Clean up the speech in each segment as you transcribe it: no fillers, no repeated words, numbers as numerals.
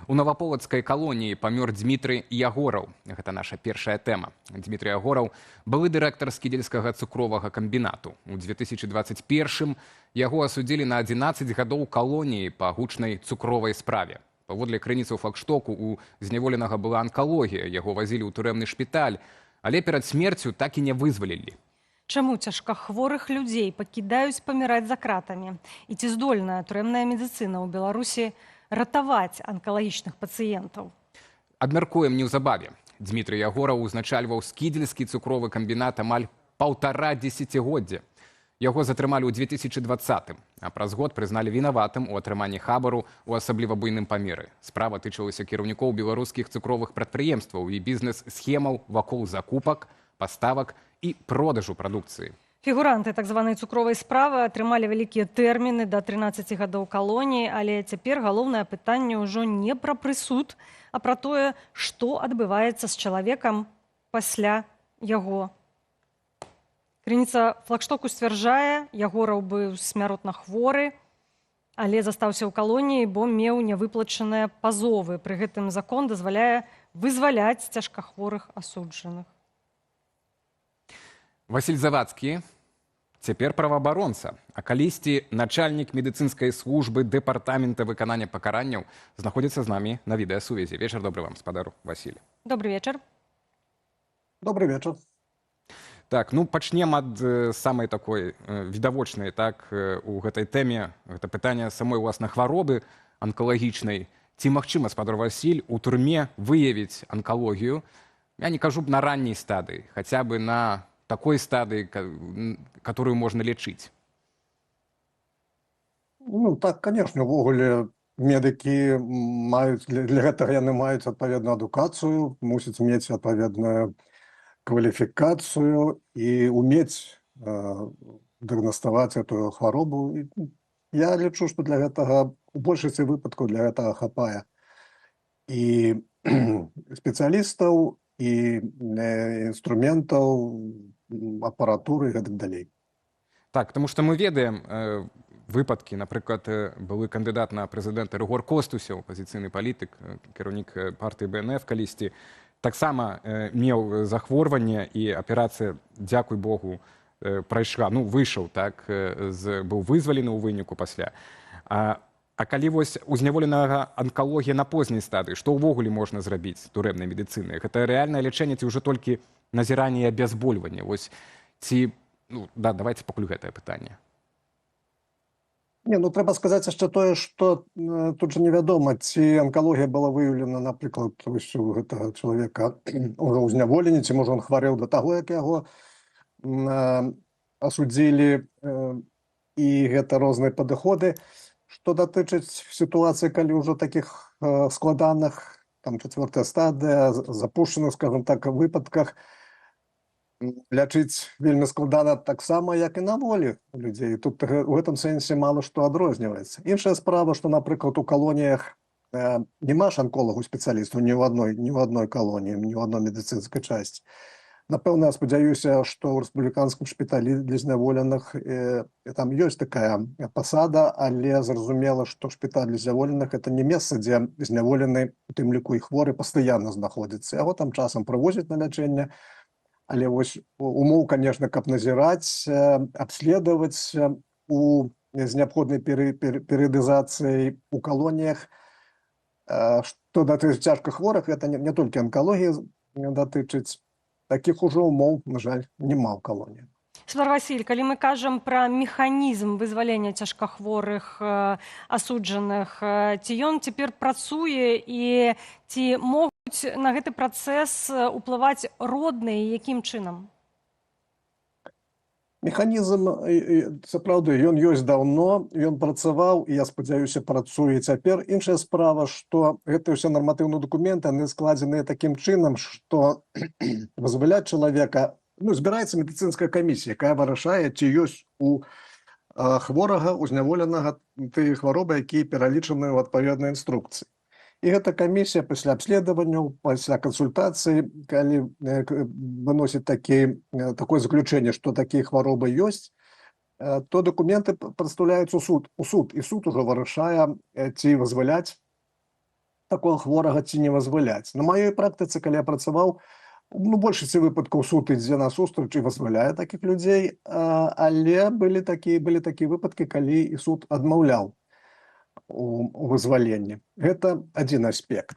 У Новополацкай калоніі памёр Дмітрый Ягораў. Гэта наша першая тэма. Дмітрый Ягораў былы дырэктар скідзельскага цукровага камбінату. У 2021 яго асудзілі на 11 гадоў калоніі па гучнай цукровай справе. Паводле крыніцаў флагштоку у зняволенага была анкалогія, яго вазілі ў турэмны шпіталь, але перад смерцю так і не вызвалілі. Чаму цяжкахворых людзей пакідаюць паміраць за кратамі? І ці здольная турэмная медыцына ў Беларусі ратаваць анкалагічных пацыентаў? Абмяркуем неўзабаве. Дмітрый Ягораў узначальваў скідзельскі цукровы камбінат амаль 1,5 дзесяцігоддзя. Яго затрымалі ў 2020, а праз год прызналі вінаватым у атрыманні хабару ў асабліва буйным памеры. Справа тычылася кіраўнікоў беларускіх цукровых прадпрыемстваў і бізнес-схемаў вакол закупак, паставак і продажу прадукцыі. Фігуранты так званай цукровай справы атрымалі вялікія тэрміны да 13 гадоў калоніі, але цяпер галоўнае пытанне ўжо не пра прысуд, а пра тое, што адбываецца з чалавекам пасля яго. Крыніца флагштоку сцвярджае, Ягораў быў смяротна хворы, але застаўся ў калоніі, бо меў нявыплачаныя пазовы. Пры гэтым закон дазваляе вызваляць цяжкахворых асуджаных. Васіль Завадскі цяпер праваабаронца, а калісьці начальнік медыцынскай службы дэпартамента выканання пакаранняў знаходзіцца з намі на відэасувязі. Вечар добры вам, спадар Васіль. Добрый вечар. Добрый вечар. Так, ну пачнем ад самай такой відавочнай, так, у гэтай тэме, гэта пытанне самой уласна хваробы анкалагічнай. Ці магчыма, спадар Васіль, у турме выявіць анкалогію, я не кажу б на ранняй стадыі, хаця бы на такой стадии, которую можно лечить? Ну, так, конечно, увогуле медики маюць, для гэтага яны маюць адпаведную адукацыю, мусяць мець адпаведную кваліфікацыю і умець дыагнаставаць эту хваробу. Я лічу, што для гэтага, у большасці выпадкаў для гэтага хапае і спецыялістаў, і інструментаў, апаратуры і гэтак далей. Так, тому што мы ведаем выпадкі, напрыклад, былы кандыдат на прэзідэнта Рыгор Костусеў, апазіцыйны палітык, кіраўнік партыі БНФ калісьці, таксама меў захворванне і аперацыя, дзякуй Богу, прайшла, ну, выйшаў, так, быў вызвалены ў выніку пасля. А калі вось у зняволенага анкалогія на позняй стадыі, што ўвогуле можна зрабіць турэмнай медыцынай? Гэта рэальнае лячэнне ці ўжо толькі назіранне і абязбольванне? Вось ці, ну, да, давайте пакуль гэтае пытанне. Не, ну трэба сказаць яшчэ тое, што тут жа невядома, ці анкалогія была выяўлена, напрыклад, вось у гэтага чалавека ўжо ў зняволенні, ці можа ён хварэў да таго, як яго асудзілі, і гэта розныя падыходы. Што датычыць сітуацыі, калі ўжо такіх складаных, там, чацвёртая стадыя, запушчаных, скажем так, выпадках, лячыць вельмі складана таксама, як і на волі людзей. Тут у гэтым сэнсе мала што адрозніваецца. Іншая справа, што, напрыклад, у калоніях няма ж анколагу спецыялістаў ні ў адной калоніі, ні ў адной медыцынскай часці. Напэўна, я спадзяюся, што ў рэспубліканскім шпіталі для зняволеных там ёсць такая пасада, але зразумела, што шпіталь для зняволеных это не месца, дзе зняволены, у тым ліку і хворы, пастаянна знаходзіцца. Яго там часам прывозяць на лячэнне, але вось умоў, конечно, каб назіраць, абследаваць з неабходнай перыядызацыяй у калоніях. Што датычыць цяжкахворых, гэта не толькі анкалогія датычыць. Такіх ужо умоў, на жаль, няма ў калоніі. Спадар Васіль, калі мы кажам пра механізм вызвалення цяжкахворых асуджаных, ці ён цяпер працуе і ці могуць на гэты працэс уплываць родныя, якім чынам? Механізм, сапраўды, ён ёсць даўно, ён працаваў, і я спадзяюся, працуе цяпер. Іншая справа, што гэтыя ўсе нарматыўныя дакументы, яны складзеныя такім чынам, што вызваляць чалавека, ну, збіраецца медыцынская камісія, якая вырашае, ці ёсць у хворага, у зняволенага тыя хваробы, якія пералічаны ў адпаведнай інструкцыі. І гэта камісія пасля абследаванняў, пасля кансультацыі, калі выносіць такое заключэнне, што такія хваробы ёсць, то документы прадстаўляюць у суд. І суд ужо вырашае, ці вызваляць такого хворага ці не вызваляць. На маёй практыцы, калі я працаваў, ну, большасці выпадкаў суд ідзе насустрач і вызваляе такіх людзей, але былі такія выпадкі, калі і суд адмаўляў у вызваленні. Гэта адзін аспект.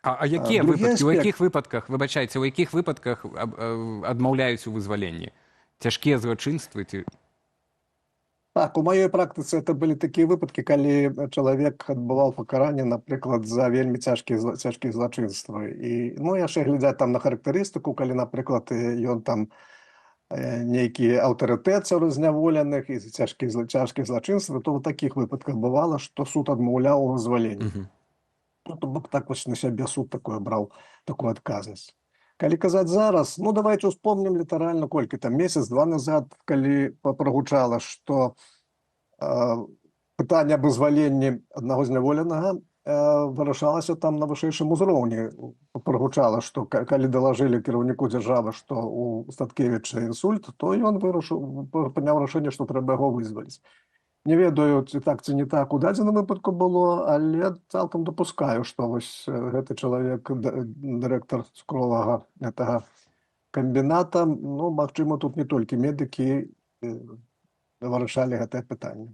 А якія Другі выпадкі, у аспект. якіх выпадках, выбачайце, у якіх выпадках адмаўляюць у вызваленні? Цяжкія злачынствы ці... Так, у маёй практыцы это былі такія выпадкі, калі чалавек адбываў пакаранне, напрыклад, за вельмі цяжкія злачынствы. І, ну, яшчэ глядзяць там на характарыстыку, калі, напрыклад, ён там нейкі аўтарытэт сярод зняволеных і цяжкія злачынствы, то ў такіх выпадках бывала, што суд адмаўляў у вызваленні. Ну, то бок так вось на сябе суд такое браў, такую адказнасць. Калі казаць зараз, ну, давайте успомнім літаральна колькі там, месяц-два назад, калі прагучала, што пытанне аб вызваленні аднаго зняволенага вырашалася там на вышэйшым узроўні. Прагучала, што калі далажылі кіраўніку дзяржавы, што у Статкевіча інсульт, то ён прыняў рашэнне, што трэба яго вызваліць. Не ведаю, ці так, ці не так у дадзеным выпадку было, але цалкам дапускаю, што вось гэты чалавек, дырэктар цукровага гэтага камбіната, ну, магчыма, тут не толькі медыкі вырашалі гэтае пытанне.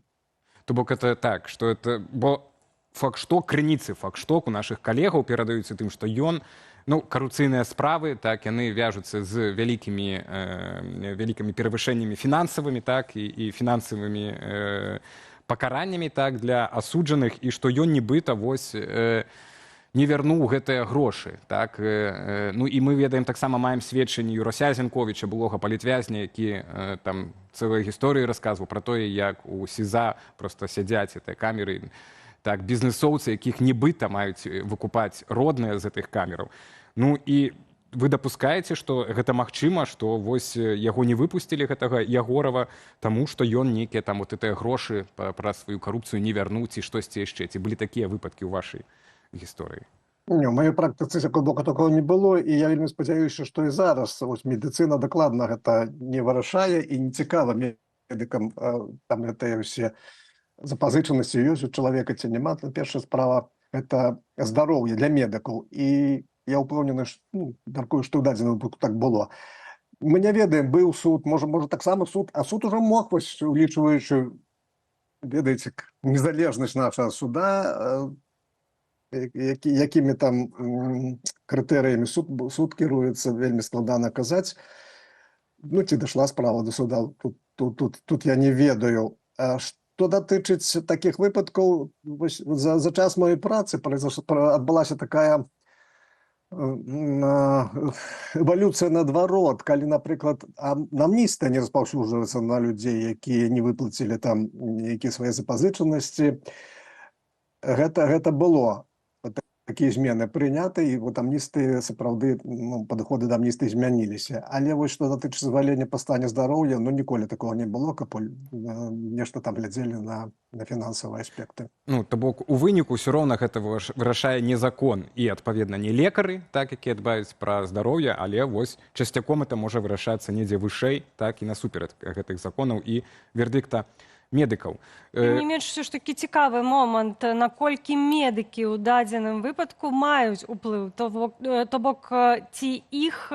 То бок это так, што это... Бо факт-шток, крыніцы факт-шток у нашых калегаў перадаюцца тым, што ён, ну, карупцыйныя справы, так, яны вяжуцца з вялікімі перавышэннямі фінансавымі, так, і фінансавымі пакараннямі, так, для асуджаных, і што ён нібыта вось не вярнуў гэтыя грошы, так. Ну, і мы ведаем, таксама маем сведчанне Юрася Зенковіча, былога палітвязня, які там цэлыя гісторыі расказваў пра тое, як у СІЗА проста сядзяць гэтыя камеры, так, бізнесоўцы, якіх нібыта маюць выкупаць родныя з гэтых камераў. Ну, і вы дапускаеце, што гэта магчыма, што вось яго не выпусцілі, гэтага Ягорава, таму што ён нейкія там вот гэтыя грошы праз сваю карупцыю не вярнуў, ці штосьці яшчэ. Ці былі такія выпадкі ў вашай гісторыі? Не, у маёй практыцы такого не было, і я вельмі спадзяюся, што і зараз вось медыцына дакладна гэта не вырашае і не цікава медыкам там гэтыя ўсе запазычанасці ёсць у чалавека ці няма. Першая справа – гэта здароўе для медыкаў. І я ўпэўнены, мяркую, што ў дадзеным выпадку так было. Мы не ведаем, быў суд, можа таксама суд, а суд ужо мог, вось, улічваючы, ведаеце, незалежнасць нашага суда, якімі там крытэрыямі суд кіруецца, вельмі складана казаць. Ну, ці дайшла справа до суда, тут я не ведаю. Што датычыць такіх выпадкаў, за час маёй працы адбылася такая эвалюцыя наадварот, калі, напрыклад, амністыя не распаўсюджваецца на людзей, якія не выплацілі там нейкія свае запазычанасці. Гэта было. Такія змены прыняты, і вот амністыі сапраўды, ну, падыходы да амністыі змяніліся. Але вось што датычыць звалення па стане здароўя, ну, ніколі такога не было, каб нешта там глядзелі на фінансавыя аспекты. Ну, то бок у выніку ўсё роўна гэта вырашае не закон і, адпаведна, не лекары, так, якія дбаюць пра здароўе, але вось часцяком это можа вырашацца недзе вышэй, так, і насуперад гэтых законаў і вердыкта медыкаў. Тым не менш, все ж таки цікавы момант, наколькі медыкі ў дадзеным выпадку маюць уплыў, то бок ці іх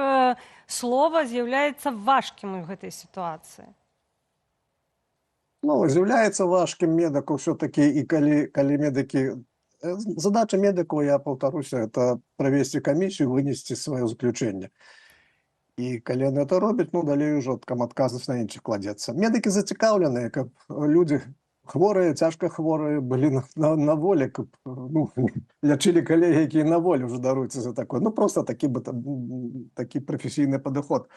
слова з'яўляецца важкім у гэтай сітуацыі? Ну, з'яўляецца важкім медыку ўсё-такі, і калі медыкі... Задача медыкаў, я паўтаруся, это правесці камісію, вынесці сваё заключэнне. І калі яны это робяць, ну, далей ужо там адказнасць на іншых кладзецца. Медыкі зацікаўленыя, каб людзі хворыя, цяжка хворыя былі на волі, каб, ну, лячылі калегі, якія на волі ўжо даруюцца за такое. Ну, проста такі прафесійны падыход.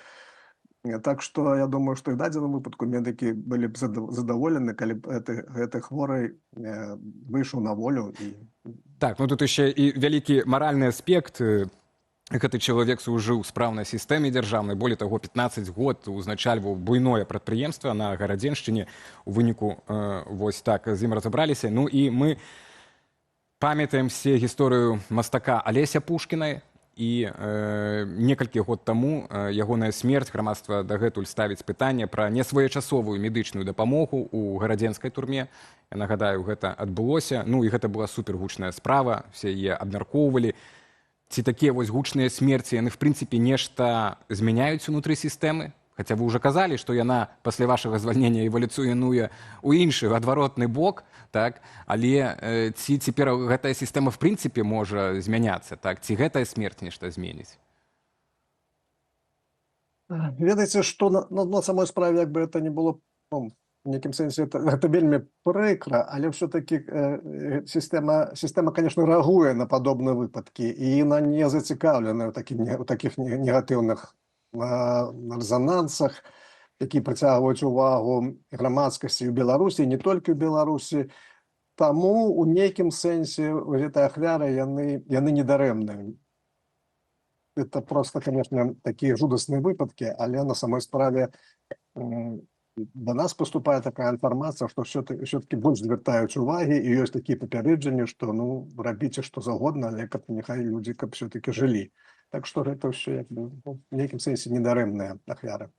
Так што я думаю, што і ў дадзеным выпадку медыкі былі б задаволены, калі б гэты хворы выйшаў на волю. Так, ну тут яшчэ і вялікі маральны аспект. Гэты чалавек служыў спраўнай сістэме дзяржаўнай, болей таго, 15 год узначальваў буйное прадпрыемства на Гарадзеншчыне. У выніку вось так з ім разабраліся. Ну і мы памятаем все гісторыю мастака Алеся Пушкінай, і некалькі год таму ягоная смерць грамадства дагэтуль ставіць пытанне пра несвоечасовую медычную дапамогу ў гарадзенскай турме. Я нагадаю, гэта адбылося, ну і гэта была супергучная справа, все яе абмяркоўвалі. Ці такія вось гучныя смерці, яны в прынцыпе нешта змяняюць унутры сістэмы? Хаця вы ўжо казалі, што яна пасля вашага звальнення эвалюцыянуе ў іншы адваротны бок, так? Але ці цяпер гэтая сістэма в прынцыпе можа змяняцца, так? Ці гэтая смерць нешта зменіць? Ведаеце, што на самой справе, як бы это не было, ну, в нейкім сэнсе, гэта вельмі прыкра, але ўсё-такі сістэма, конечно, рэагуе на падобныя выпадкі, і яна не зацікаўлена ў такіх негатыўных резонансах, які прыцягваюць увагу грамадскасці ў Беларусі, не толькі ў Беларусі. Таму у нейкім сэнсе гэтыя ахвяры яны недарэмныя. Это просто, конечно, такія жудасныя выпадкі, але на самой справе до нас поступае такая інфармацыя, што ўсё-такі больш звяртаюць увагі, і ёсць такія папярэджанні, што ну рабіце што заўгодна, але каб няхай людзі каб все-таки жылі. Так што гэта ўсё як бы в нейкім сэнсе недарэмныя ахвяры.